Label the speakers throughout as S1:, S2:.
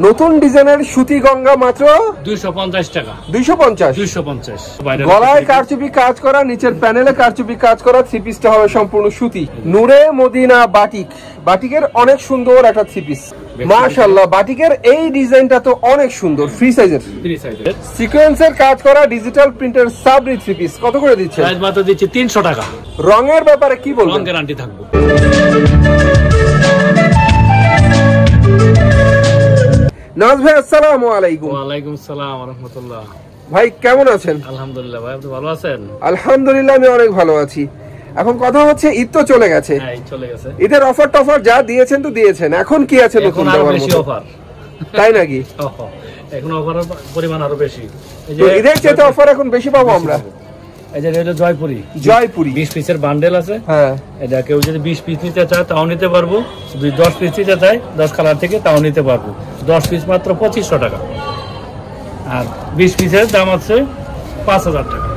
S1: নতুন ডিজাইনের সুতি গঙ্গা মাত্র
S2: 250 টাকা।
S1: 250 গলায় কারচুপি কাজ করা, নিচের প্যানেলে কারচুপি কাজ করা। থ্রি পিসটা হবে সম্পূর্ণ সুতি। নূরে মদিনা বাটিক, বাটিকের অনেক সুন্দর একটা থ্রি পিস। মাশাআল্লাহ, বাটিকের এই ডিজাইনটা তো অনেক সুন্দর। ফ্রি সাইজের সিকোয়েন্সের কাজ করা ডিজিটাল প্রিন্টের সাবরি থ্রি পিস কত করে দিচ্ছেন?
S2: প্রাইস মাত্র দিচ্ছি 300 টাকা।
S1: রঙের ব্যাপারে কি বলবেন?
S2: রং গ্যারান্টি থাকবে।
S1: নাজ ভাই আসসালামু আলাইকুম।
S2: ওয়া আলাইকুম আসসালাম ওয়া রাহমাতুল্লাহ।
S1: ভাই কেমন আছেন?
S2: আলহামদুলিল্লাহ ভাই, আপনি ভালো আছেন?
S1: আলহামদুলিল্লাহ আমি অনেক ভালো আছি। এখন কথা হচ্ছে ঈদ তো চলে গেছে।
S2: হ্যাঁ, ঈদ চলে গেছে।
S1: ঈদের অফার টফার যা দিয়েছেন তো দিয়েছেন, এখন কি আছে নতুন?
S2: আরো বেশি অফার।
S1: তাই নাকি?
S2: এখন অফারের পরিমাণ আরো বেশি।
S1: এই যে ঈদের চেয়ে অফার এখন বেশি পাবো আমরা।
S2: এই যে এটা জয়পুরি
S1: 20
S2: পিসের বান্ডেল আছে।
S1: হ্যাঁ,
S2: এটা কেউ যদি 20 পিস নিতে চায় তাও নিতে পারবো, যদি 10 পিস নিতে চায় 10 কালার থেকে তাও নিতে পারবো। 10 পিস মাত্র 2500 টাকা, আর 20 পিসের দাম আছে 5000 টাকা।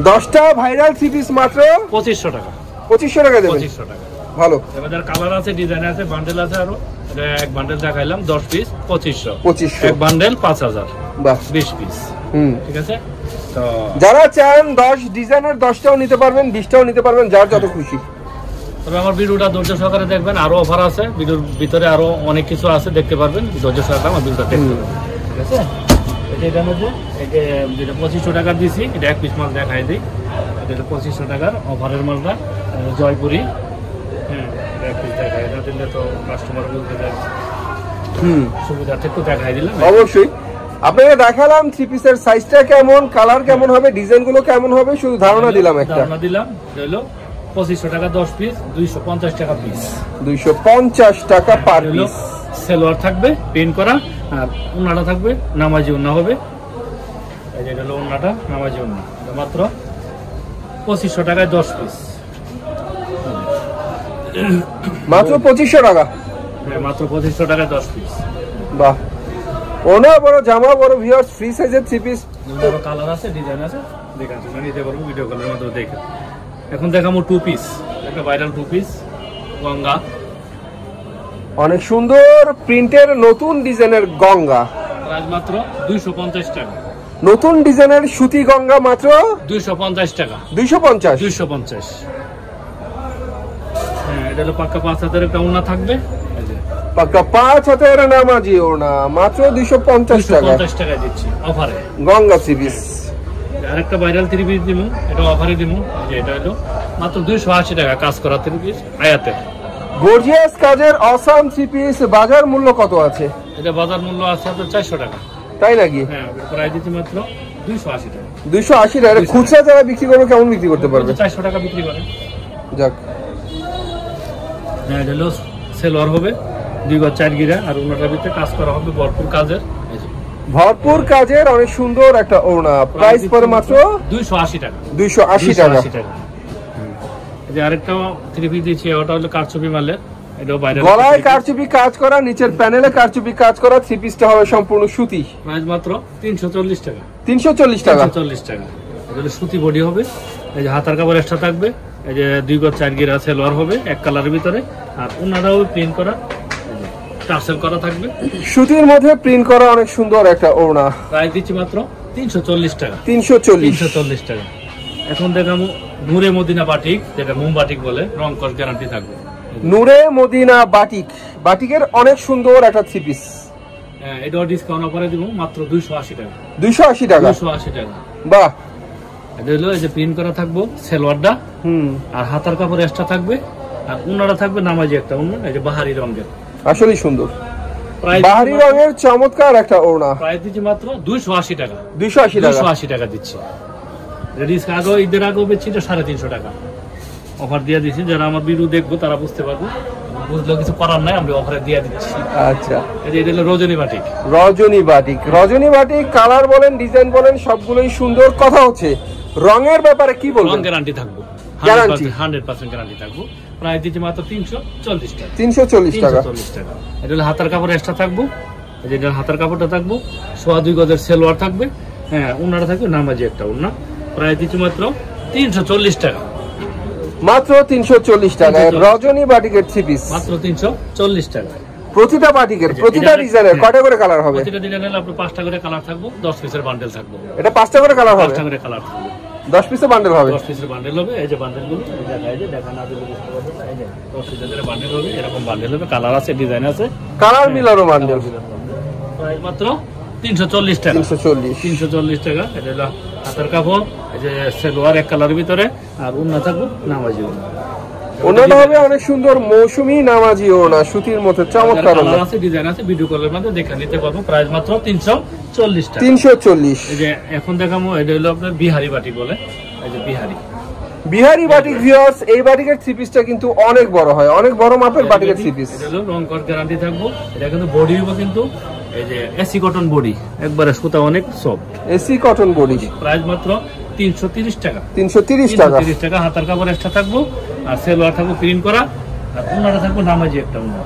S1: 10টা ভাইরাল থ্রি পিস মাত্র
S2: 2500 টাকা।
S1: 2500 টাকা দেবেন?
S2: 2500 টাকা।
S1: ভালো।
S2: এবার কালার আছে, ডিজাইন আছে, বান্ডেল আছে। আরো এটা এক বান্ডেল দেখাইলাম 10 পিস 2500, এক বান্ডেল 5000। বাহ, 20 পিস। ঠিক আছে। তো
S1: যারা চান 10 ডিজাইনের 10টাও নিতে পারবেন, 20টাও নিতে পারবেন, যার যত খুশি।
S2: তবে আমার ভিডিওটা ধৈর্য সহকারে দেখবেন, আরো অফার আছে ভিডিওর ভিতরে, আরো অনেক কিছু আছে, দেখতে পারবেন। ধৈর্য সহকারে আমার ভিডিওটা দেখতে পারবেন। ঠিক আছে। এটা মধ্যে যেটা 2500 টাকার দিছি, এটা এক পিস মাল দেখাই দিই। এটা 2500 টাকার অফারের মালটা জয়পুরি। হ্যাঁ, এক পিস দেখাই না দিলে তো কাস্টমার বলতে যায়। সুবিধার্থে একটু দেখাই দিলাম।
S1: অবশ্যই আপনাকে দেখালাম থ্রি পিসের সাইজটা কেমন, কালার কেমন হবে, ডিজাইন গুলো কেমন হবে, শুধু ধারণা দিলাম। একটা
S2: ধারণা দিলাম। হলো 2500 টাকা 10 পিস, 250 টাকা পিস।
S1: 250 টাকা পার পিস।
S2: সেলোয়ার থাকবে প্রিন্ট করা, আর ওন্নাটা থাকবে নামাজি ওন্না হবে। এই যে হলো ওন্নাটা, নামাজি ওন্না। মাত্র 2500 টাকায় 10 পিস।
S1: মাত্র 2500 টাকা?
S2: হ্যাঁ, মাত্র 2500 টাকায় 10 পিস।
S1: বাহ, ওনা বড়, জামা বড়, ভিউয়ার্স ফ্রি সাইজের থ্রি পিস।
S2: কালার আছে, ডিজাইন আছে, দেখেন নিতে পারবো ভিডিও কলের মাধ্যমে দেখে। এখন দেখাবো 2 পিস, একটা ভাইরাল 2 পিস গঙ্গা।
S1: অনেক সুন্দর প্রিন্টের নতুন ডিজাইনের গঙ্গা।
S2: প্রাইস মাত্র 250 টাকা।
S1: নতুন ডিজাইনের সুতি গঙ্গা মাত্র
S2: 250 টাকা।
S1: 250।
S2: হ্যাঁ, এটা হলো পাক্কা 5 হাতের একটা ওড়না থাকবে।
S1: পাক্কা 5 হাতের নামাজি ওড়না মাত্র 250 টাকা।
S2: 250 টাকা দিচ্ছি অফারে
S1: গঙ্গা থ্রি পিস।
S2: আরেকটা ভাইরাল থ্রি পিস দিমু, এটা অফারে দিমু। যে এটা হলো মাত্র 280 টাকা, কাজ করা থ্রি পিস আয়াতে।
S1: গর্জিয়াস কাজের অসাম থ্রি পিস। বাজার মূল্য কত আছে?
S2: এটা বাজার মূল্য আছে আপনার 400 টাকা।
S1: তাই নাকি?
S2: হ্যাঁ, প্রাইস দিচ্ছি মাত্র 280 টাকা।
S1: 280 টাকা। খুচরা যারা বিক্রি করবে কেমন বিক্রি করতে পারবে?
S2: 400 টাকা বিক্রি করে।
S1: যাক।
S2: হ্যাঁ, এটা হলো সেলোয়ার হবে 2 গজ 4 গিরা, আর ওনাটার ভিতরে কাজ করা হবে ভরপুর কাজের।
S1: ভরপুর কাজের অনেক সুন্দর একটা ওড়না। প্রাইস পড়ে মাত্র
S2: 280 টাকা।
S1: 280 টাকা।
S2: এই যে আরেকটা থ্রি পিস দিচ্ছি, ওটা হলো কারচুপি মালের। এটাও বাইরে
S1: গলায় কারচুপি কাজ করা, নিচের প্যানেলে কারচুপি কাজ করা। থ্রি পিসটা হবে সম্পূর্ণ সুতি।
S2: প্রাইস মাত্র 340 টাকা।
S1: 340 টাকা।
S2: 340 টাকা। এটা সুতি বডি হবে। এই যে হাতার কাপড় এক্সট্রা থাকবে। এই যে 2 গজ 4 গিরা সেলোয়ার হবে এক কালারের ভিতরে, আর ওনাটাও প্রিন্ট করা, টার্সেল করা থাকবে।
S1: সুতির মধ্যে প্রিন্ট করা অনেক সুন্দর একটা ওড়না।
S2: প্রাইস দিচ্ছি মাত্র 340 টাকা।
S1: 340
S2: টাকা। এখন দেখাবো নূরে মদিনা বাটিক, যেটা মোম বাটিক বলে, রং কস গ্যারান্টি থাকবে।
S1: নূরে মদিনা বাটিক, বাটিকের অনেক সুন্দর একটা থ্রি পিস।
S2: হ্যাঁ, এটাও ডিসকাউন্ট অফারে দিব মাত্র 280 টাকা।
S1: 280 টাকা।
S2: 280 টাকা।
S1: বাহ।
S2: এটা হলো এই যে প্রিন্ট করা থাকবো সেলোয়ারটা, আর হাতার কাপড় এক্সট্রা থাকবে, আর ওনাটা থাকবে নামাজি একটা ওড়না, এই যে বাহারি রঙের।
S1: আসলেই সুন্দর বাহারি রঙের চমৎকার একটা ওড়না।
S2: প্রাইস দিচ্ছি মাত্র 280 টাকা।
S1: 280
S2: টাকা দিচ্ছি। রেডিস আগে ঈদের আগে বেচছি এটা 350 টাকা অফার দিয়ে দিচ্ছি। যারা আমার ভিডিও দেখবো তারা বুঝতে পারবো, বুঝলেও কিছু করার নাই, আমরা অফারে দিয়ে দিচ্ছি।
S1: আচ্ছা,
S2: এটা হলো রজনী বাটিক।
S1: রজনী বাটিক। রজনী বাটিক কালার বলেন, ডিজাইন বলেন, সবগুলোই সুন্দর। কথা হচ্ছে রঙের ব্যাপারে কি বলবেন?
S2: রং গ্যারান্টি থাকবো, 100% গ্যারান্টি থাকবো। প্রাইস দিচ্ছি মাত্র 340 টাকা।
S1: 340 টাকা।
S2: এটা হলো হাতার কাপড় এক্সট্রা থাকবো। এটা হাতার কাপড়টা থাকবো, 2.25 গজের সেলোয়ার থাকবে। হ্যাঁ, ওনাটা থাকবে নামাজি একটা ওড়না। প্রাইস দিচ্ছি মাত্র 340 টাকা।
S1: মাত্র 340 টাকা। রজনী বাটিকের থ্রি পিস
S2: মাত্র 340 টাকা।
S1: প্রতিটা বাটিকের প্রতিটা ডিজাইনের কয়টা করে কালার হবে?
S2: প্রতিটা ডিজাইনের আপনার 5টা করে কালার থাকবে, 10 পিসের বান্ডেল থাকবে।
S1: এটা 5টা করে কালার হবে?
S2: 5টা করে কালার থাকবে,
S1: 10 পিসের বান্ডেল হবে।
S2: 10 পিসের বান্ডেল হবে। এই যে বান্ডেলগুলো এই যে দেখা না দিলে বুঝতে পারবেন না। এই যে 10 পিসের বান্ডেল হবে, এরকম বান্ডেল হবে, কালার আছে, ডিজাইন আছে,
S1: কালার মিলানো বান্ডেল।
S2: প্রাইস মাত্র 340 টাকা। 340 টাকা। এটা হলো হাতের কাপড়, এই যে সালোয়ার এক কালারের ভিতরে, আর ওড়না থাকবে নামাজি ওড়না।
S1: ওড়নাটা হবে অনেক সুন্দর মৌসুমী নামাজি ওড়না, সুতির মধ্যে চমৎকার ওড়না
S2: আছে, ডিজাইন আছে, ভিডিও কলের মধ্যে দেখে নিতে পারবো। প্রাইস মাত্র 340 টাকা।
S1: 340।
S2: এই যে এখন দেখাবো, এটা হলো আপনার বিহারি বাটিক বলে। এই যে
S1: বিহারি বাটিক ভিউয়ার্স, এই বাটিকের থ্রি পিসটা কিন্তু অনেক বড় হয়, অনেক বড় মাপের বাটিকের থ্রি পিস।
S2: এটা হলো রং কর গ্যারান্টি থাকবো। এটা কিন্তু বডি হবে কিন্তু এই যে এসি কটন বডি, একবারে সুতা অনেক soft,
S1: AC cotton body.
S2: Price মাত্র 330 টাকা।
S1: 330 টাকা।
S2: 330 টাকা। হাতার কাপড় এক্সট্রা থাকবো, আর সেলোয়ার থাকবো প্রিন্ট করা, আর ওনাটা থাকবো নামাজি একটা ওনা।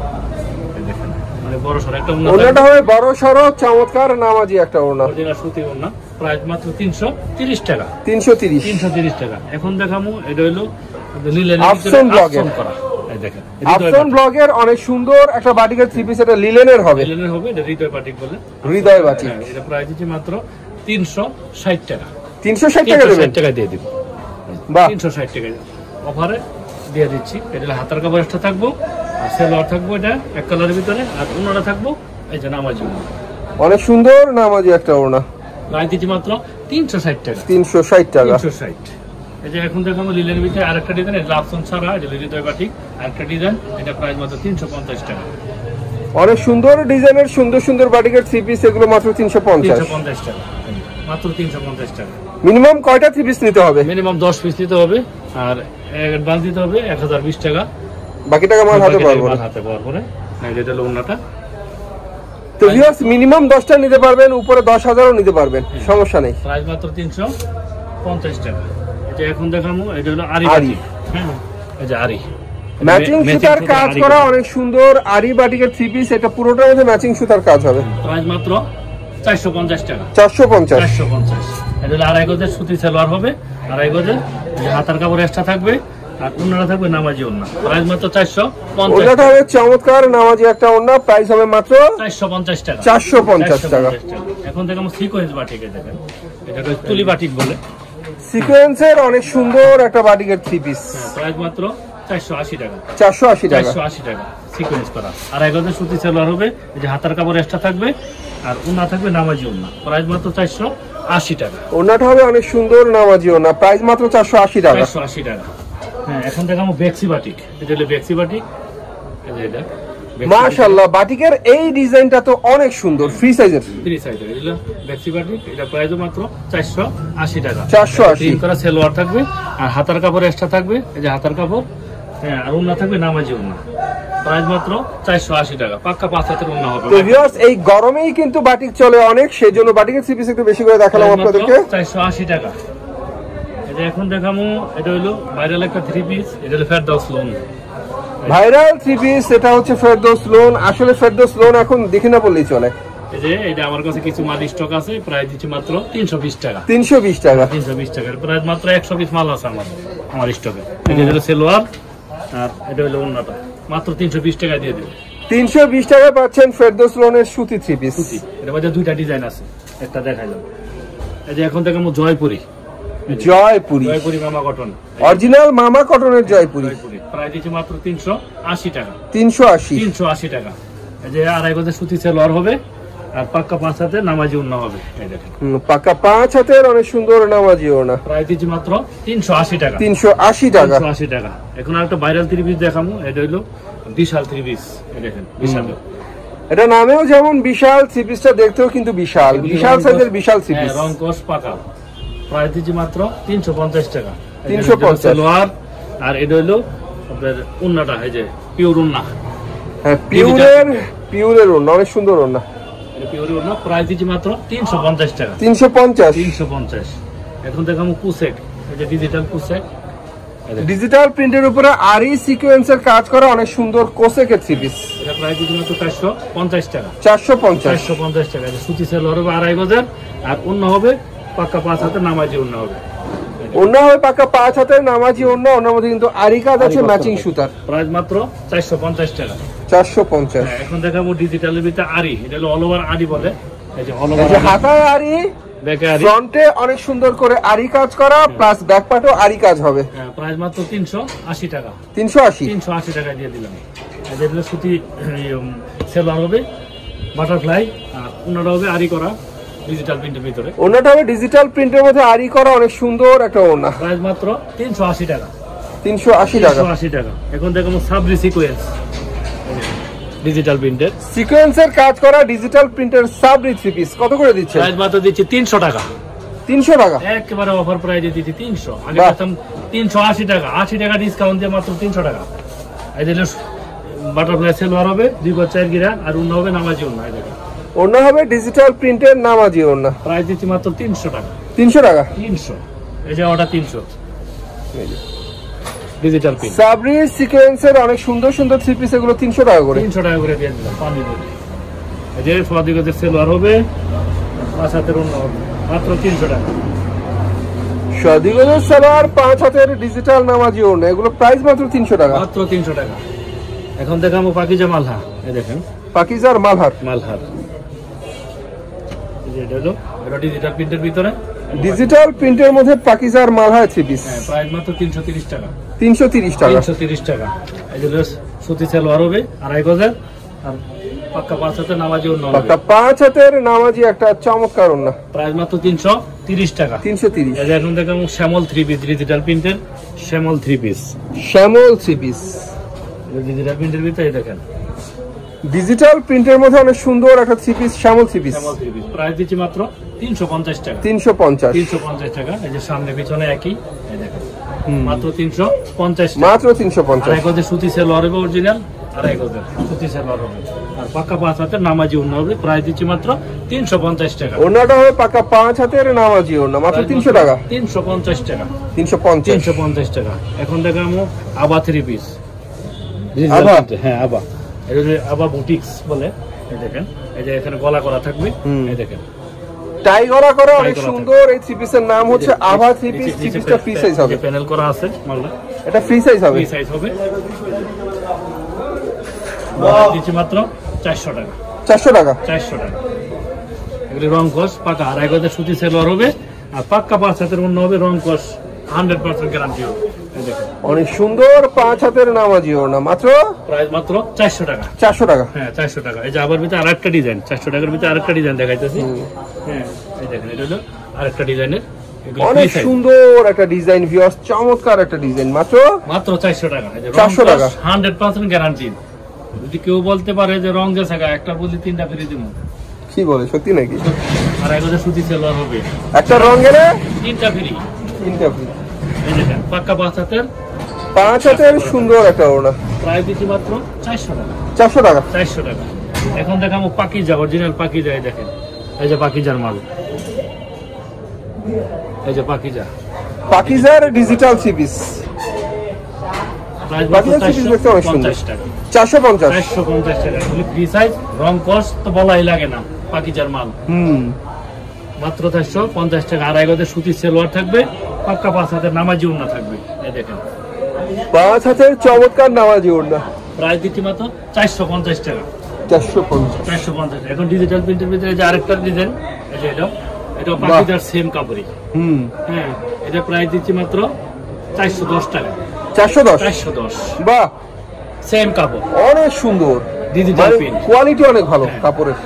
S2: দেখেন মানে বড় সরো একটা ওনা,
S1: ওনাটা হবে বড় সরো চমৎকার নামাজি একটা ওনা।
S2: অরিজিনাল সুতি ওনা। প্রাইস মাত্র 330 টাকা।
S1: 330
S2: টাকা। এখন দেখামু, এটা হলো লিলেন
S1: আফসন ব্লগের।
S2: এই দেখেন
S1: আফসন ব্লগের অনেক সুন্দর একটা বাটিকের থ্রি পিস, এটা লিলেনের হবে।
S2: লিলেনের হবে, এটা হৃদয় বাটিক বলে।
S1: হৃদয় বাটিক।
S2: এটা প্রাইস দিচ্ছি মাত্র 360 টাকা।
S1: 360 টাকা দেবেন?
S2: 360 টাকা দিয়ে দিব।
S1: বাহ,
S2: 360 টাকা অফারে দিয়ে দিচ্ছি। এটা হাতার কাপড় এক্সট্রা থাকবো, আর সেলোয়ার থাকবো এটা এক কালারের ভিতরে, আর ওনাটা থাকবো এই যে নামাজি ওনা।
S1: অনেক সুন্দর নামাজি একটা ওনা।
S2: প্রাইস দিচ্ছি মাত্র 360 টাকা।
S1: 360 টাকা।
S2: 360। এই যে এখন দেখাবো লিলের ভিতরে আরেকটা ডিজাইন, এটা লাভসন ছাড়া, এটা হৃদয় বাটিক আরেকটা ডিজাইন। এটা প্রাইস মাত্র 350 টাকা।
S1: অনেক সুন্দর ডিজাইনের সুন্দর সুন্দর বাটিকের থ্রি পিস, এগুলো মাত্র 350
S2: টাকা। মাত্র 350 টাকা।
S1: মিনিমাম কয়টা থ্রি পিস নিতে হবে?
S2: মিনিমাম 10 পিস নিতে হবে, আর অ্যাডভান্স দিতে হবে 1020 টাকা।
S1: বাকি টাকা মাল হাতে পাওয়ার পরে।
S2: হাতে পাওয়ার পরে না, এটা হলো ওন্নাটা।
S1: তো ভিউয়ার্স মিনিমাম 10টা নিতে পারবেন, উপরে 10,000ও নিতে পারবেন, সমস্যা নেই।
S2: প্রাইস মাত্র 350 টাকা। এটা এখন দেখাবো, এটা হলো আরি বাটিক। হ্যাঁ, এই যে আরি
S1: ম্যাচিং সুতার কাজ করা অনেক সুন্দর আরি বাটিকের থ্রি পিস, এটা পুরোটার মধ্যে ম্যাচিং সুতার কাজ হবে।
S2: প্রাইস মাত্র 450 টাকা।
S1: 450।
S2: এটা হলো আড়াই গজের সুতি সালোয়ার হবে, আড়াই গজের, হাতার কাপড় এক্সট্রা থাকবে, আর ওন্নাটা থাকবে নামাজি ওন্না। প্রাইস মাত্র 450।
S1: ওন্নাটা হবে চমৎকার নামাজি একটা ওন্না, প্রাইস হবে মাত্র
S2: 450 টাকা।
S1: 450 টাকা।
S2: এখন দেখো সিকোয়েন্স বাটিকে দেখেন, এটাকে তুলি বাটিক বলে।
S1: সিকোয়েন্সের অনেক সুন্দর একটা বাটিকের থ্রি পিস,
S2: প্রাইস মাত্র 480 টাকা।
S1: 480 টাকা।
S2: 480 টাকা সিকোয়েন্স করা, আড়াই গজের সুতি সালোয়ার হবে, এই যে হাতার কাপড় এক্সট্রা থাকবে, আর ওন্না থাকবে নামাজি ওন্না। প্রাইস মাত্র 480 টাকা।
S1: ওন্নাটা হবে অনেক সুন্দর নামাজি ওন্না, প্রাইস মাত্র 480 টাকা।
S2: 480 টাকা। হ্যাঁ, এখন দেখাবো বেক্সি বাটিক। এটা হলো বেক্সি বাটিক। এই যে এটা
S1: মাশাআল্লাহ, বাটিকের এই ডিজাইনটা তো অনেক সুন্দর, ফ্রি সাইজের।
S2: ফ্রি সাইজের এটা বেক্সি বাটিক। এটা প্রাইস মাত্র 480 টাকা।
S1: 480।
S2: প্রিন্ট করা সালোয়ার থাকবে, আর হাতার কাপড় এক্সট্রা থাকবে, এই যে হাতার কাপড়। হ্যাঁ, আর ওন্না থাকবে নামাজি ওন্না। প্রাইস মাত্র 480 টাকা। পাক্কা 5 হাতের ওন্না হবে।
S1: তো ভিউয়ার্স এই গরমেই কিন্তু বাটিক চলে অনেক, সেজন্য বাটিকের থ্রি পিস একটু বেশি করে দেখালাম আপনাদেরকে।
S2: 480 টাকা। এটা এখন দেখামু, এটা হলো ভাইরাল একটা থ্রি পিস। এটা হলো Ferdous loan
S1: viral three piece, এটা হচ্ছে ফেরদৌস লোন। আসলে ফেরদৌস লোন এখন দেখে না বললেই চলে।
S2: এই যে এটা আমার কাছে কিছু মাল স্টক আছে, প্রাইস দিচ্ছি মাত্র 320 টাকা।
S1: 320 টাকা।
S2: 320 টাকার প্রাইস মাত্র 100 পিস মাল আছে আমার স্টকে। এটা হলো সালোয়ার, আর এটা হলো ওন্নাটা। মাত্র 320 টাকা দিয়ে দেব।
S1: 320 টাকা পাচ্ছেন ফেরদৌস লোনের সুতি থ্রি পিস।
S2: এর মধ্যে দুইটা ডিজাইন আছে, একটা দেখাইলাম। এই যে এখন দেখাবো জয়পুরি। জয়পুরি মামা কটন,
S1: অরিজিনাল মামা কটনের জয়পুরি।
S2: প্রাইস দিচ্ছি মাত্র 380 টাকা।
S1: 380
S2: টাকা। এই যে আড়াই গজের সুতি সালোয়ার হবে, আর পাক্কা 5 হাতে নামাজি ওন্না হবে। এই দেখেন
S1: পাক্কা 5 হাতের অনেক সুন্দর নামাজি ওন্না।
S2: প্রাইস দিচ্ছি মাত্র 380 টাকা।
S1: 380 টাকা।
S2: 380 টাকা। এখন আরেকটা ভাইরাল থ্রি পিস দেখাবো। এটা হলো বিশাল থ্রি পিস। এই দেখেন বিশাল,
S1: এটা নামেও যেমন বিশাল, থ্রি পিসটা দেখতেও কিন্তু বিশাল, বিশাল সাইজের বিশাল থ্রি পিস।
S2: রং কস পাকা। প্রাইস দিচ্ছি মাত্র 350 টাকা।
S1: 350
S2: সালোয়ার, আর এটা হলো আপনার ওন্নাটা, এই যে পিওর ওন্না।
S1: হ্যাঁ, পিওরের ওন্না, অনেক সুন্দর ওন্না।
S2: এটা পিওর ওন্না। প্রাইস দিচ্ছি মাত্র 350 টাকা।
S1: 350।
S2: এখন দেখাবো কুসেক। এই যে ডিজিটাল কুসেক,
S1: ডিজিটাল প্রিন্টের উপরে আরি সিকোয়েন্সের কাজ করা অনেক সুন্দর কোসেকের থ্রি পিস।
S2: এটা প্রাইস দিচ্ছি মাত্র 450 টাকা।
S1: 450
S2: টাকা। সুতি সালোয়ার হবে আড়াই গজের, আর ওন্না হবে পাক্কা 5 হাতে নামাজি ওন্না হবে।
S1: ওন্না হবে পাক্কা 5 হাতের নামাজি ওন্না। ওনার মধ্যে কিন্তু আরি কাজ আছে ম্যাচিং সুতার।
S2: প্রাইস মাত্র 450 টাকা।
S1: 450।
S2: এখন দেখাবো ডিজিটালের ভিতরে আরি, এটা হলো অল ওভার আরি বলে। এই যে অল
S1: এই
S2: ওভার
S1: যে হাতায় আরি,
S2: ব্যাকে আরি,
S1: ফ্রন্টে অনেক সুন্দর করে আরি কাজ করা, প্লাস ব্যাক পার্টও আরি কাজ হবে।
S2: হ্যাঁ, প্রাইস মাত্র 380 টাকা।
S1: 380
S2: টাকা দিয়ে দিলাম। যেগুলো সুতি সেলার হবে, বাটারফ্লাই, আর ওনারা হবে আরি করা ডিজিটাল প্রিন্টের ভিতরে।
S1: ওনাটা হবে ডিজিটাল প্রিন্টের মধ্যে আরি করা, অনেক সুন্দর একটা ওনা।
S2: প্রাইস মাত্র 380 টাকা।
S1: 380 টাকা।
S2: 380 টাকা। এখন দেখো সাবরি সিকোয়েন্স ডিজিটাল প্রিন্টের,
S1: সিকোয়েন্সের কাজ করা ডিজিটাল প্রিন্টের সাবরি থ্রি পিস কত করে দিচ্ছে?
S2: প্রাইস মাত্র দিচ্ছি 300 টাকা।
S1: 300 টাকা
S2: একেবারে অফার প্রাইসে দিচ্ছি 300। আগে পেতাম 380 টাকা, 80 টাকা ডিসকাউন্ট দিয়ে মাত্র 300 টাকা। এই দিলে বাটারফ্লাই সেলোয়ার হবে 2/4 গিরা, আর অন্য হবে নামাজি অন্য। এই দেখো
S1: ওনা হবে ডিজিটাল প্রিন্টের নামাজি ওনা,
S2: প্রাইস দিচ্ছি মাত্র 300 টাকা।
S1: 300 টাকা।
S2: 300, এই যে ওটা 300 ডিজিটাল প্রিন্ট।
S1: সাবরি সিকোয়েন্সের অনেক সুন্দর সুন্দর থ্রি পিস, এগুলো 300 টাকা করে।
S2: 300 টাকা করে দিয়ে দিলাম পানি বলি। এই যে ফাদি গজের সেলোয়ার হবে, 5 হাতের অন্য হবে মাত্র 300 টাকা।
S1: শাদিগলের সালোয়ার 5 হাতের ডিজিটাল নামাজি ওনা, এগুলো প্রাইস মাত্র 300 টাকা।
S2: মাত্র 300 টাকা। এখন দেখাবো পাকিজা মালহা। এই দেখেন
S1: পাকিজার মালহার।
S2: এই যে এটা হলো, এটা ডিজিটাল প্রিন্টের ভিতরে,
S1: ডিজিটাল প্রিন্টের মধ্যে পাকিজার মালহার থ্রি পিস।
S2: হ্যাঁ, প্রাইস মাত্র 330 টাকা।
S1: 330 টাকা।
S2: 330 টাকা। এই যে সুতি সেলোয়ার হবে 2.5 গজের, আর পাক্কা 5 হাতের নামাজি অন্য হবে।
S1: পাক্কা 5 হাতের নামাজি একটা চমৎকার ওনা,
S2: প্রাইস মাত্র 330 টাকা।
S1: 330।
S2: এই যে এখন দেখাবো শ্যামল 3 পিস ডিজিটাল প্রিন্টের, শ্যামল 3 পিস।
S1: শ্যামল থ্রি পিস
S2: ডিজিটাল প্রিন্টের ভিতরে দেখেন,
S1: ডিজিটাল প্রিন্টের মধ্যে অনেক সুন্দর একটা থ্রি পিস, শ্যামল থ্রি পিস।
S2: শ্যামল 3 পিস প্রাইস দিচ্ছি মাত্র 350 টাকা।
S1: 350।
S2: 350 টাকা। এই যে সামনে পিছনে একই, এই দেখেন মাত্র 350 টাকা।
S1: মাত্র 350।
S2: 2.5 গজের সুতি সেলোয়ার হবে অরিজিনাল, 2.5 গজের সুতি সেলোয়ার হবে, আর পাক্কা 5 হাতের নামাজি অন্য হবে। প্রাইস দিচ্ছি মাত্র 350 টাকা।
S1: ওনাটা হবে পাক্কা 5 হাতের নামাজি ওনা, মাত্র 300 টাকা।
S2: 350 টাকা।
S1: 350।
S2: 350 টাকা। এখন দেখাবো আবা 3 পিস।
S1: আবা?
S2: হ্যাঁ, আবা। এটা হচ্ছে আবা বুটিক্স বলে। এই দেখেন, এই যে এখানে গলা করা থাকবে, এই দেখেন
S1: টাই গলা করা
S2: টাই
S1: অনেক
S2: করা
S1: সুন্দর। এই থ্রি পিসের নাম হচ্ছে আভা থ্রি পিস। থ্রি পিসটা ফ্রি সাইজ হবে,
S2: প্যানেল করা আছে মালটা,
S1: এটা ফ্রি সাইজ হবে।
S2: ফ্রি সাইজ হবে। দিচ্ছি মাত্র 400 টাকা।
S1: 400 টাকা।
S2: 400 টাকা। এগুলি রং কস পাকা, 2.5 গজের সুতি সেলোয়ার হবে, আর পাক্কা 5 হাতের অন্য হবে, রং কস 100% গ্যারান্টি হবে। এই দেখেন
S1: অনেক সুন্দর 5 হাতের নামাজি ওনা, মাত্র
S2: প্রাইস মাত্র 400 টাকা।
S1: 400 টাকা।
S2: হ্যাঁ, 400 টাকা। এই যে আবার ভিতরে আরেকটা ডিজাইন, 400 টাকার ভিতরে আরেকটা ডিজাইন দেখাইতেছি। হ্যাঁ, এই দেখেন এটা হলো আরেকটা ডিজাইনের,
S1: অনেক সুন্দর একটা ডিজাইন ভিউয়ার্স, চমৎকার একটা ডিজাইন, মাত্র
S2: 400 টাকা। এই যে
S1: 400 টাকা।
S2: 100% গ্যারান্টি। যদি কেউ বলতে পারে যে রং গেছে, একটা বলি 3টা ফ্রি দিব।
S1: কি বলে, সত্যি নাকি?
S2: 2.5 গজের সুতি সেলোয়ার হবে,
S1: একটা রং গেলে
S2: 3টা ফ্রি।
S1: 3টা ফ্রি।
S2: এই দেখেন পাক্কা 5 হাতের,
S1: 5 হাতের সুন্দর একটা ওনা,
S2: প্রাইস দিচ্ছি মাত্র 400 টাকা।
S1: 400 টাকা।
S2: 400 টাকা। এখন দেখাবো পাকিজা, অরিজিনাল পাকিজা। এই দেখেন, এই যে পাকিজার মাল, এই যে পাকিজা।
S1: পাকিজার ডিজিটাল থ্রি পিস।
S2: প্রাইস মাত্র
S1: পাকিজা থ্রি পিস দেখতে অনেক সুন্দর।
S2: 450 টাকা।
S1: 450।
S2: 450 টাকা। এগুলি ফ্রি সাইজ, রং কস তো বলাই লাগে না, পাকিজার মাল। মাত্র 450 টাকা। 2.5 গজের সুতি সেলোয়ার থাকবে, পাক্কা 5 হাতের নামাজি ওড়না থাকবে। এই দেখেন
S1: 5 হাতের চমৎকার নামাজি ওড়না,
S2: প্রাইস দিচ্ছি মাত্র 450 টাকা।
S1: 450।
S2: 450। এখন ডিজিটাল প্রিন্টের ভিতরে যে আরেকটা ডিজাইন, এই যে এটা পাকিজার সেম কাপড়ই। হ্যাঁ, এটা প্রাইস দিচ্ছি মাত্র 410 টাকা।
S1: 410।
S2: 410।
S1: বাহ,
S2: সেম কাপড়,
S1: অনেক সুন্দর
S2: ডিজিটাল প্রিন্ট,
S1: কোয়ালিটি অনেক ভালো কাপড়ের।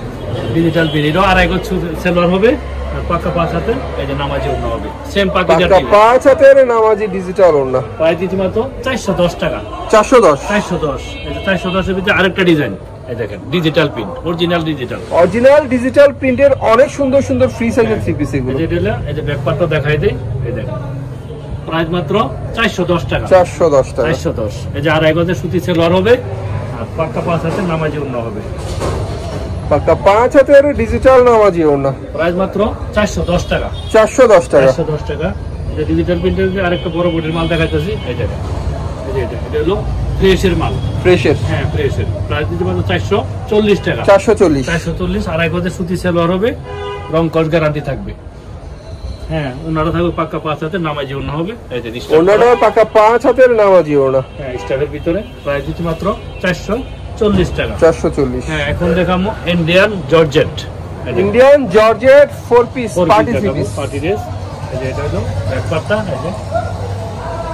S2: Digital print. এটাও 2.5 গজ সেলোয়ার হবে, আর পাক্কা 5 হাতে এই যে নামাজি ওড়না হবে, সেম পাকিজার
S1: পাক্কা 5 হাতের নামাজি ডিজিটাল ওড়না।
S2: প্রাইস দিচ্ছি মাত্র 410 টাকা।
S1: 410।
S2: 410। এই যে 410 এর ভিতরে আরেকটা ডিজাইন, এই দেখেন digital print, original digital.
S1: Original digital প্রিন্টের অনেক সুন্দর সুন্দর ফ্রি সাইজের থ্রি পিস এগুলো।
S2: এই যে ব্যাক পার্টটা দেখাই দেই, এই দেখেন প্রাইস মাত্র 410 টাকা।
S1: 410 টাকা।
S2: 410। এই যে 2.5 গজের সুতি সেলোয়ার হবে, আর পাক্কা 5 হাতে নামাজি ওড়না হবে,
S1: পাক্কা 5 হাতের ডিজিটাল নামাজি ওড়না।
S2: প্রাইস মাত্র 410 টাকা।
S1: 410 টাকা।
S2: 410 টাকা। যে ডিজিটাল প্রিন্টের যে আরেকটা বড় বডির মাল দেখাইতেছি, এই দেখেন, এই যে এটা হলো ফ্রেশের মাল।
S1: ফ্রেশের।
S2: হ্যাঁ, ফ্রেশের। প্রাইস দিতে মাত্র 440 টাকা।
S1: 440।
S2: 440। 2.5 গজের সুতি সেলোয়ার হবে, রং কস গ্যারান্টি থাকবে। হ্যাঁ, ওনারা থাকবে পাক্কা 5 হাতে নামাজি ওড়না হবে। এই যে
S1: ওনাটা পাক্কা 5 হাতের নামাজি ওড়না।
S2: হ্যাঁ, স্টারের ভিতরে। প্রাইস দিচ্ছি মাত্র 440 টাকা।
S1: 440।
S2: হ্যাঁ, এখন দেখাবো Indian georgette.
S1: Indian georgette 4 piece party three piece.
S2: Party dress. এই যে এটা হলো ব্যাক পার্টটা, এই যে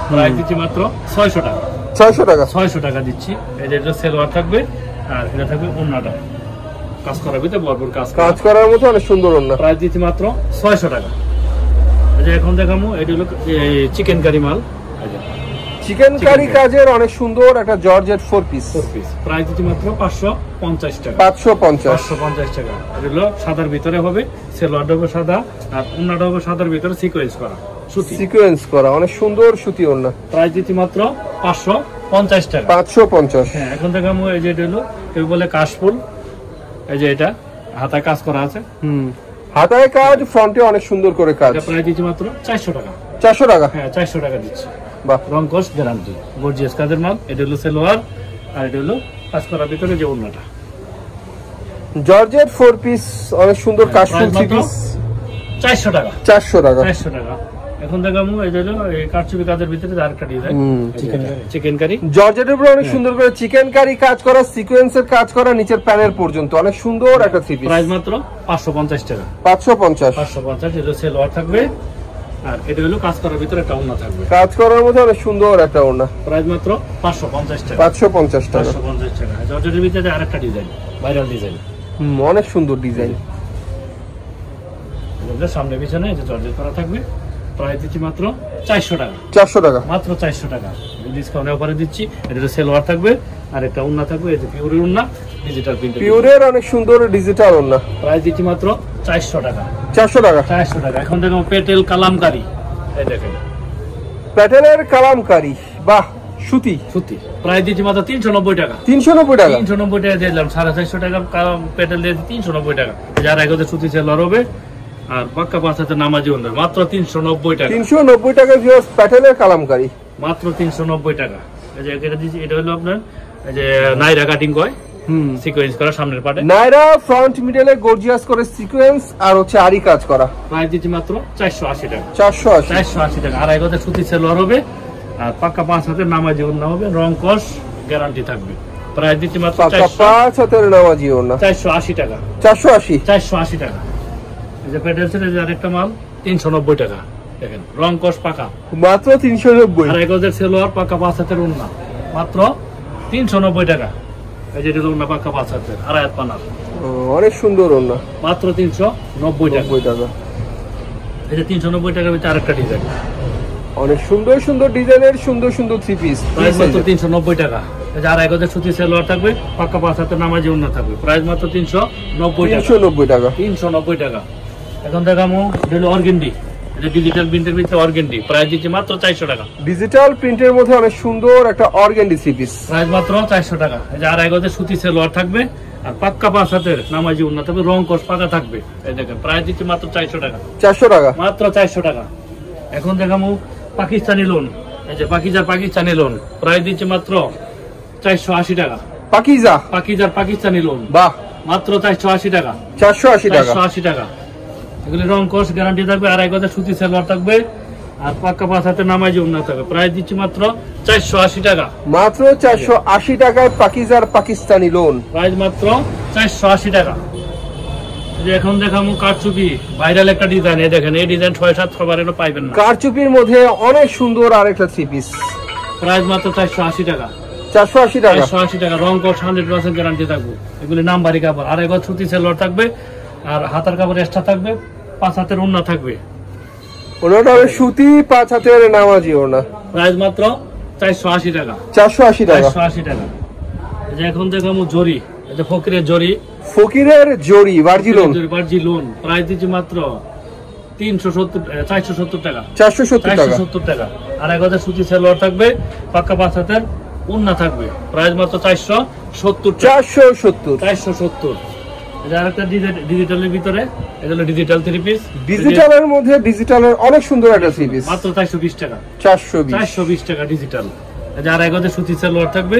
S2: প্রাইস দিচ্ছি মাত্র 600 টাকা।
S1: 600 টাকা।
S2: 600 টাকা দিচ্ছি। এই যে এটা সেলোয়ার থাকবে আর এটা থাকবে ওন্নাটা কাজ করার ভিতরে ভরপুর কাজ
S1: করার মতো অনেক সুন্দর ওন্না।
S2: প্রাইস দিচ্ছি মাত্র 600 টাকা। এই যে এখন দেখাবো এটা হলো চিকেন কারি মাল। এই যে
S1: চিকেন কারি কাজের অনেক সুন্দর একটা জর্জেট 4 পিস।
S2: প্রাইস দিচ্ছি মাত্র 550 টাকা।
S1: 550
S2: টাকা। এটা হলো সাদার ভিতরে হবে, সেলোয়ারটা হবে সাদা আর ওন্নাটা হবে সাদার ভিতরে সিকোয়েন্স করা সুতি।
S1: সিকোয়েন্স করা অনেক সুন্দর সুতি ওন্না।
S2: প্রাইস দিচ্ছি মাত্র 550 টাকা।
S1: 550।
S2: হ্যাঁ, এখন দেখাবো এই যে এটা হলো কেউ বলে কাশফুল। এই যে এটা হাতায় কাজ করা আছে।
S1: হাতায় কাজ, ফ্রন্টে অনেক সুন্দর করে কাজ।
S2: এটা প্রাইস দিচ্ছি মাত্র 400 টাকা।
S1: 400 টাকা।
S2: হ্যাঁ, 400 টাকা দিচ্ছি।
S1: বাহ,
S2: রং কস গ্যারান্টি, গর্জিয়াস কাজের মাল। এটা হলো সেলোয়ার আর এটা হলো কাজ করার ভিতরে যে ওন্নাটা।
S1: জর্জেট 4 পিস অনেক সুন্দর কাশফুল 3 পিস।
S2: 400 টাকা।
S1: 400 টাকা।
S2: 400 টাকা। এখন দেখাবো এই যে কারচুপি কাজের ভিতরে আরেকটা ডিজাইন চিকেন কারি।
S1: জর্জেটের উপরে অনেক সুন্দর করে চিকেন কারি কাজ করা, সিকোয়েন্সের কাজ করা নিচের প্যানেল পর্যন্ত অনেক সুন্দর একটা থ্রি পিস।
S2: প্রাইস মাত্র 550 টাকা।
S1: 550।
S2: এটা সেলোয়ার থাকবে আর এটা হলো কাজ করার ভিতরে একটা ওন্না থাকবে।
S1: কাজ করার মধ্যে অনেক সুন্দর একটা ওন্না।
S2: প্রাইস মাত্র 550 টাকা।
S1: 550 টাকা।
S2: 550 টাকা। জর্জেটের ভিতরে আরেকটা ডিজাইন, ভাইরাল ডিজাইন।
S1: অনেক সুন্দর ডিজাইন।
S2: এটা সামনে পিছনে এই যে জর্জেট করা থাকবে। প্রাইস দিচ্ছি মাত্র 400 টাকা।
S1: 400 টাকা।
S2: মাত্র 400 টাকা। ডিসকাউন্টে অফারে দিচ্ছি। এটা সেলোয়ার থাকবে আর একটা ওন্না থাকবে, এই যে পিওরের ওন্না, ডিজিটাল প্রিন্ট।
S1: পিওরের অনেক সুন্দর ডিজিটাল ওন্না।
S2: প্রাইস দিচ্ছি মাত্র 400 টাকা।
S1: 400 টাকা।
S2: 400 টাকা। এখন দেখো পেটেল কালামকারী। এই দেখেন
S1: প্যাটেলের কালামকারী, বাহ, সুতি।
S2: প্রাইস দিচ্ছি মাত্র 390 টাকা।
S1: 390 টাকা।
S2: 390 টাকা দিলাম। 450 টাকা পেটেল দিয়ে 390 টাকা। যার আগে সুতি সেলোয়ার হবে আর পাক্কা পাঁচাতে নামাজি ওন্না মাত্র 390 টাকা।
S1: 390 টাকা ভিউয়ার্স, প্যাটেলের কালামকারী
S2: মাত্র 390 টাকা। এই যে এটা দিচ্ছি, এটা হলো আপনার এই যে নাইরা কাটিং কয়, সিকোয়েন্স করা সামনের পাটে।
S1: নাইরা ফ্রন্ট মিডলে গর্জিয়াস করে সিকোয়েন্স আর হচ্ছে আরি কাজ করা।
S2: প্রাইস দিচ্ছি মাত্র 480 টাকা।
S1: 480
S2: টাকা। আর আগে সুতি সেলোয়ার হবে আর পাক্কা 5 হাতের নামাজি ওন্না হবে, রং কস গ্যারান্টি থাকবে। প্রাইস দিচ্ছি মাত্র
S1: 5 হাতের নামাজি ওন্না।
S2: 480 টাকা।
S1: 480
S2: টাকা। এই যে পেটেলসের যে আরেকটা মাল 390 টাকা। দেখেন রং কস পাকা
S1: মাত্র 390।
S2: আর এগোদের সেলোয়ার পাকা 5 হাতের ওন্না মাত্র 390 টাকা। এই যে এটা ওন্না পাকা 5 হাতের আর আয়াত পানার,
S1: অনেক সুন্দর ওন্না,
S2: মাত্র 390 টাকা। এই যে 390 টাকার ভিতরে আরেকটা ডিজাইন,
S1: অনেক সুন্দর সুন্দর ডিজাইনের সুন্দর সুন্দর থ্রি পিস।
S2: প্রাইস মাত্র 390 টাকা। এই যে আর এগোদের সুতি সেলোয়ার থাকবে, পাকা 5 হাতের নামাজি ওন্না থাকবে। প্রাইস মাত্র 390 টাকা। 390 টাকা। এখন দেখামো এটা অর্গেন্ডি, এটা ডিজিটাল প্রিন্টের ভিতরে অর্গেন্ডি। প্রাইস দিচ্ছি মাত্র 400 টাকা।
S1: ডিজিটাল প্রিন্টের মধ্যে অনেক সুন্দর একটা অর্গেন্ডি থ্রি পিস।
S2: প্রাইস মাত্র 400 টাকা। এই যে আর এগোদের সুতি সেলোয়ার থাকবে আর পাক্কা 5 হাতের নামাজি ওন্না থাকবে, রং কস পাকা থাকবে। এই দেখেন প্রাইস দিচ্ছি মাত্র 400 টাকা।
S1: 400 টাকা,
S2: মাত্র 400 টাকা। এখন দেখামো পাকিস্তানি লোন, এই যে পাকিস্তানি লোন। প্রাইস দিচ্ছি মাত্র 480 টাকা। পাকিজার পাকিস্তানি লোন,
S1: বাহ,
S2: মাত্র 480 টাকা।
S1: 480
S2: টাকা। এগুলি রং কস গ্যারান্টি থাকবে আর একবার সুতি সেলোয়ার থাকবে আর পাক্কা 5 হাতে নামাজি ওন্না থাকবে। প্রাইস দিচ্ছি মাত্র 480 টাকা।
S1: মাত্র 480 টাকায় পাকিজার পাকিস্তানি লোন।
S2: প্রাইস মাত্র 480 টাকা। এখন দেখামু কারচুপি ভাইরাল একটা ডিজাইন। এই দেখেন এই ডিজাইন 6-7 বার এলো পাইবেন না।
S1: কারচুপির মধ্যে অনেক সুন্দর আরেকটা থ্রি পিস।
S2: প্রাইস মাত্র 480 টাকা।
S1: 480 টাকা।
S2: 480 টাকা। রং কস 100% গ্যারান্টি থাকবে। এগুলি নাম্বারি কাপড় আর একবার সুতি সেলোয়ার থাকবে আর হাতার কাপড় এক্সট্রা থাকবে, 5 হাতের ওন্না থাকবে।
S1: ওনাটা হবে সুতি 5 হাতের নামাজি ওন্না।
S2: প্রাইস মাত্র 480 টাকা।
S1: 480 টাকা।
S2: 480 টাকা। এই যে এখন দেখামু জরি, এই যে ফকিরের জরি,
S1: ফকিরের জরি বার্জি
S2: লোন। প্রাইস দিচ্ছি মাত্র 470 টাকা।
S1: 470
S2: টাকা। আর একবার সুতি সেলোয়ার থাকবে, পাক্কা 5 হাতের ওন্না থাকবে। প্রাইস মাত্র 470 টাকা। 470। এটা আরেকটা ডিজিটালের ভিতরে, এটা হলো ডিজিটাল থ্রি পিস।
S1: ডিজিটালের মধ্যে ডিজিটালের অনেক সুন্দর একটা থ্রি পিস,
S2: মাত্র 420 টাকা।
S1: 420
S2: টাকা ডিজিটাল। যার একবার সুতি সেলোয়ার থাকবে,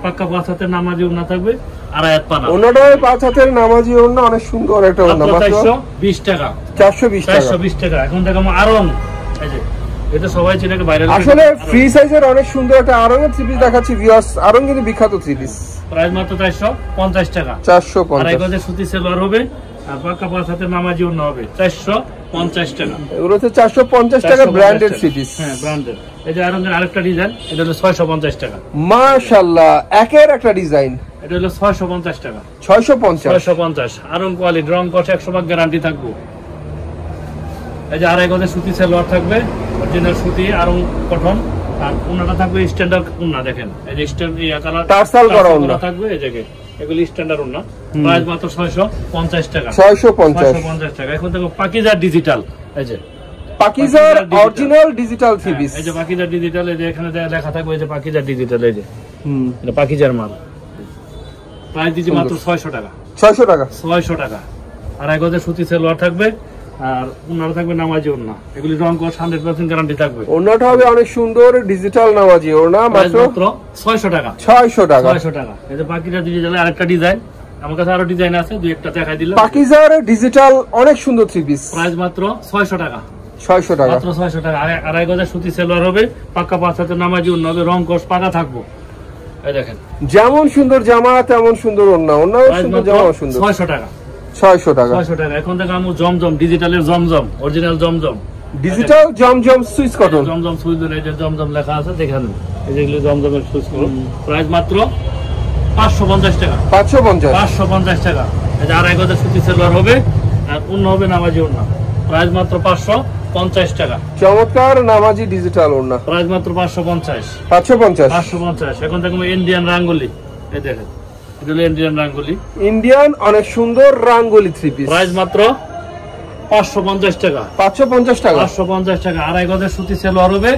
S2: পাক্কা 5 হাতের নামাজি ওন্না থাকবে আর আয়াত পানা।
S1: ওন্নাটা 5 হাতের নামাজি ওন্না, অনেক সুন্দর একটা ওন্না, মাত্র
S2: 420 টাকা।
S1: 420 টাকা।
S2: এখন দেখাবো আরং, এই যে এটা সবাই চিনে ভাইরাল।
S1: আসলে ফ্রি সাইজের অনেক সুন্দর একটা আরঙের থ্রি পিস দেখাচ্ছি ভিউয়ার্স। আরং কিন্তু বিখ্যাত থ্রি পিস।
S2: প্রাইস মাত্র 450 টাকা।
S1: 450।
S2: আড়াই গজের সুতি সেলোয়ার হবে আর পাকা পাঁচ হাতে নামাজি ওড়না হবে 450 টাকা।
S1: এগুলো হচ্ছে 450 টাকা ব্র্যান্ডেড থ্রি পিস।
S2: হ্যাঁ ব্র্যান্ডেড। এই যে আরঙের আরেকটা ডিজাইন, এটা হলো 650 টাকা।
S1: মাশাআল্লাহ, একের একটা ডিজাইন।
S2: এটা হলো 650 টাকা।
S1: 650।
S2: আরং কোয়ালিটি, রং কষ 100% গ্যারান্টি থাকবে। এই যে আড়াই গজের সুতি সেলোয়ার থাকবে, অরিজিনাল সুতি আরং কটন, আর ওনাটা থাকবে স্ট্যান্ডার্ড ওনা। দেখেন এই যে স্ট্যান্ডার্ড
S1: টার্সাল করা ওনা
S2: থাকবে, এই জায়গায় এগুলি স্ট্যান্ডার্ড ওনা। প্রাইস মাত্র 650 টাকা।
S1: 650
S2: টাকা। এখন দেখো পাকিজার ডিজিটাল, এই যে
S1: পাকিজার অরিজিনাল ডিজিটাল থ্রি পিস।
S2: এই যে পাকিজার ডিজিটাল, এই যে এখানে লেখা থাকবে এই যে পাকিজার ডিজিটাল, এই যে এটা পাকিজার মাল। প্রাইস দিচ্ছি মাত্র 600 টাকা।
S1: 600 টাকা।
S2: 600 টাকা। আড়াই গজের সুতি সেলোয়ার থাকবে আর ওনারা থাকবে নামাজি ওড়না। এগুলি রং কষ 100% গ্যারান্টি থাকবে।
S1: ওড়নাটা হবে অনেক সুন্দর ডিজিটাল নামাজি ওড়না, মাত্র
S2: 600 টাকা।
S1: 600 টাকা।
S2: 600 টাকা। এই যে পাকিজার ডিজিটাল আরেকটা ডিজাইন, আমার কাছে আরো ডিজাইন আছে, দুই একটা দেখাই দিলাম।
S1: পাকিজার ডিজিটাল অনেক সুন্দর থ্রি পিস।
S2: প্রাইস মাত্র 600 টাকা।
S1: 600 টাকা।
S2: মাত্র 600 টাকা। আড়াই গজের সুতি সেলোয়ার হবে, পাক্কা পাঁচ হাতে নামাজি ওড়না হবে, রং কষ পাকা থাকবো। এই দেখেন
S1: যেমন সুন্দর জামা তেমন সুন্দর ওড়না, ওড়নাও সুন্দর জামাও সুন্দর।
S2: 600 টাকা।
S1: 600 টাকা।
S2: 600 টাকা। এখন থেকে আমি জমজম ডিজিটালের জমজম, অরিজিনাল জমজম,
S1: ডিজিটাল জমজম সুইচ কটন।
S2: জমজম সুইচ, এই যে জমজম লেখা আছে দেখেন, এই যেগুলো জমজমের সুইচ কটন। প্রাইস মাত্র 550 টাকা।
S1: 550।
S2: 550 টাকা। এই যে আড়াই গজের সুতি সেলোয়ার হবে আর ওড়না হবে নামাজি ওড়না। প্রাইস মাত্র 550 টাকা।
S1: চমৎকার নামাজি ডিজিটাল ওড়না।
S2: প্রাইস মাত্র 550।
S1: 550।
S2: এখন দেখুন ইন্ডিয়ান রাঙ্গুলি, এই দেখেন এটা হলো ইন্ডিয়ান রাঙ্গুলি।
S1: ইন্ডিয়ান অনেক সুন্দর রাঙ্গুলি থ্রি পিস।
S2: প্রাইস মাত্র 550 টাকা।
S1: 550 টাকা।
S2: 550 টাকা। আড়াই গজের সুতি সেলোয়ার হবে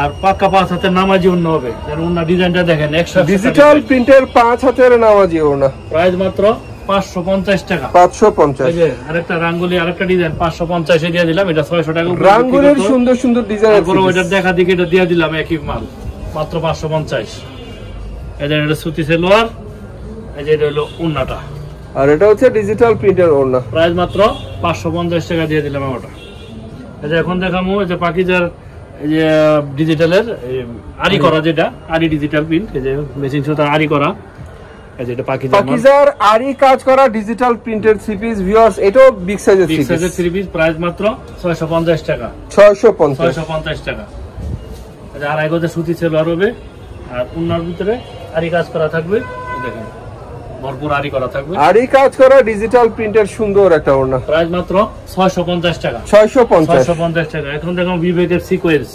S2: আর পাক্কা পাঁচ হাতের নামাজি ওড়না হবে। ওড়না ডিজাইনটা দেখেন,
S1: ডিজিটাল প্রিন্টের 5 হাতের নামাজি ওড়না।
S2: প্রাইস মাত্র 550 টাকা।
S1: 550।
S2: এই যে আরেকটা রাঙ্গুলি, আরেকটা ডিজাইন 550 এ দিয়ে দিলাম। এটা 600 টাকা।
S1: রাঙ্গুলির সুন্দর সুন্দর ডিজাইন আছে।
S2: পুরো ওইটার দেখা দিকে এটা দিয়ে দিলাম একই মাল, মাত্র 550। এই যে এটা সুতি সেলোয়ার, এই যে এটা হলো ওড়নাটা,
S1: আর এটা হচ্ছে ডিজিটাল প্রিন্টের ওড়না।
S2: প্রাইস মাত্র 550 টাকা দিয়ে দিলাম ওটা। এই যে এখন দেখামু এই যে পাকিজার, এই যে ডিজিটালের আরি করা, যেটা আরি ডিজিটাল প্রিন্ট, এই যে মেশিন সুতা আরি করা, এই যে এটা
S1: পাকিজার আরি কাজ করা ডিজিটাল প্রিন্টের থ্রি পিস। ভিউয়ার্স, এটাও বিগ সাইজের
S2: থ্রি পিস। প্রাইস মাত্র 650 টাকা।
S1: 650
S2: টাকা। এই যে আড়াই গজের সুতি সেলোয়ার হবে আর ওড়নার ভিতরে আরি কাজ করা থাকবে, দেখেন ভরপুর আরি করা থাকবে।
S1: আরি কাজ করা ডিজিটাল প্রিন্টের সুন্দর একটা ওড়না।
S2: প্রাইস মাত্র 650 টাকা।
S1: 650
S2: টাকা। এখন দেখো বিবেকের সিকোয়েন্স,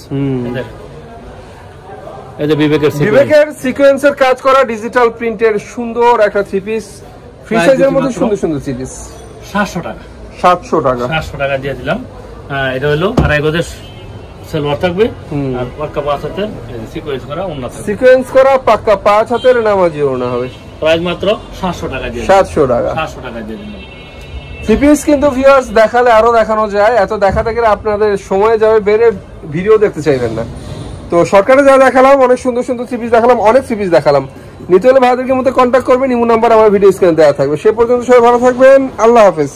S2: এই যে বিবেকের
S1: সিকোয়েন্সের কাজ করা ডিজিটাল প্রিন্টের সুন্দর একটা থ্রি পিস। ফ্রি সাইজের মধ্যে সুন্দর সুন্দর থ্রি পিস।
S2: 700 টাকা।
S1: 700 টাকা।
S2: 700 টাকা দিয়ে দিলাম। এটা হলো আড়াই গজের সেলোয়ার থাকবে আর পাক্কা পাঁচ হাতের সিকোয়েন্স করা ওড়না থাকবে।
S1: সিকোয়েন্স করা পাক্কা 5 হাতের নামাজি ওড়না হবে।
S2: প্রাইস মাত্র 700 টাকা দিয়ে
S1: 700 টাকা।
S2: 700 টাকা দিয়ে দিলাম।
S1: থ্রি পিস কিন্তু ভিউয়ার্স দেখালে আরো দেখানো যায়, এত দেখাতে গেলে আপনাদের সময় যাবে, বেড়ে ভিডিও দেখতে চাইবেন না। তো শর্টকাটে যা দেখালাম, অনেক সুন্দর সুন্দর থ্রি পিস দেখালাম, অনেক থ্রি পিস দেখালাম। নিতে হলে ভাইদেরকে মধ্যে কন্ট্যাক্ট করবেন, ইমো নাম্বার আমার ভিডিও স্ক্রিনে দেওয়া থাকবে। সে পর্যন্ত সবাই ভালো থাকবেন, আল্লাহ হাফেজ।